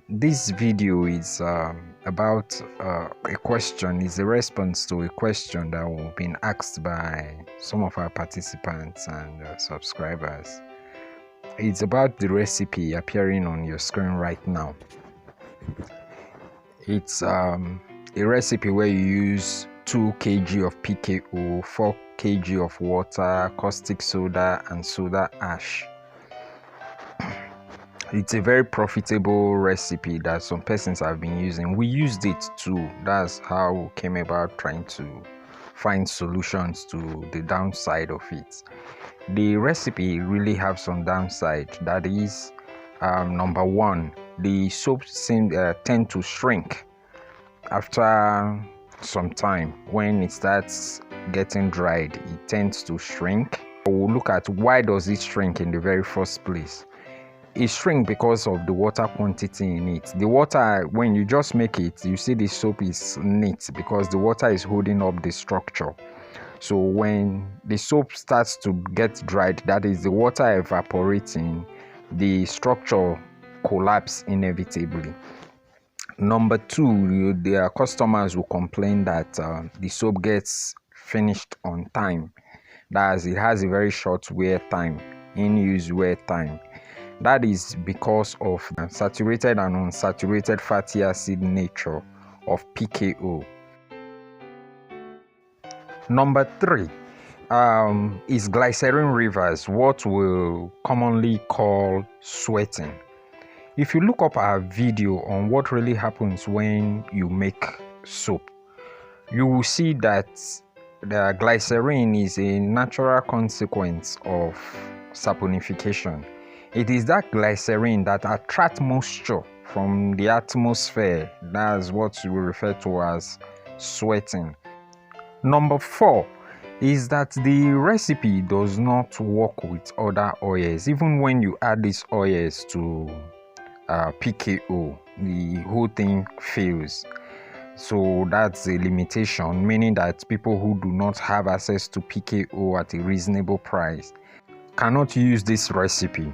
This video is about a question, is a response to a question that we've been asked by some of our participants and subscribers. It's about the recipe appearing on your screen right now. It's a recipe where you use 2 kg of PKO, 4 kg of water, caustic soda, and soda ash. It's a very profitable recipe that some persons have been using. We used it too. That's how we came about trying to find solutions to the downside of it. The recipe really have some downside. That is, number one, the soaps tend to shrink after some time. When it starts getting dried, it tends to shrink. We'll look at why does it shrink in the very first place. It shrinks because of the water quantity in it. The water, when you just make it, you see the soap is neat because the water is holding up the structure. So when the soap starts to get dried, that is the water evaporating, the structure collapses inevitably. Number two, their customers will complain that the soap gets finished on time. That is, it has a very short wear time, in-use wear time. That is because of saturated and unsaturated fatty acid nature of PKO. Number three is glycerin rivers, what we'll commonly call sweating. If you look up our video on what really happens when you make soap, you will see that the glycerin is a natural consequence of saponification. It is that glycerin that attracts moisture from the atmosphere. That's what we refer to as sweating. Number four is that the recipe does not work with other oils. Even when you add these oils to PKO, the whole thing fails. So that's a limitation, meaning that people who do not have access to PKO at a reasonable price cannot use this recipe.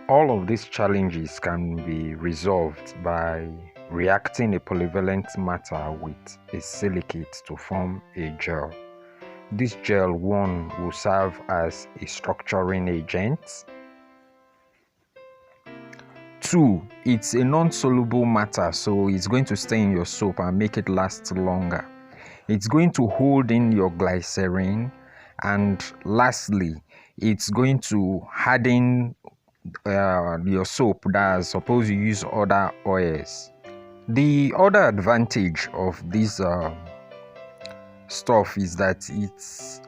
All of these challenges can be resolved by reacting a polyvalent matter with a silicate to form a gel. This gel, one, will serve as a structuring agent. Two, it's a non-soluble matter, so it's going to stay in your soap and make it last longer. It's going to hold in your glycerin, and lastly, it's going to harden your soap. That suppose you use other oils. The other advantage of this stuff is that it's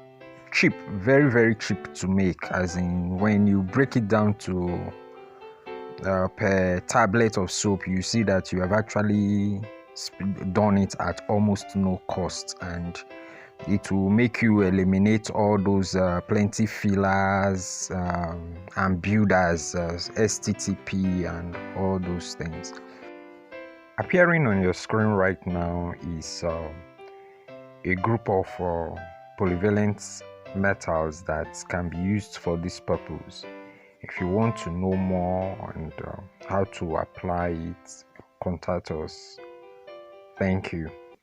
cheap, very, very cheap to make, as in when you break it down to per tablet of soap, you see that you have actually done it at almost no cost, and it will make you eliminate all those plenty fillers and builders, STTP and all those things. Appearing on your screen right now is a group of polyvalent metals that can be used for this purpose. If you want to know more and how to apply it, contact us. Thank you.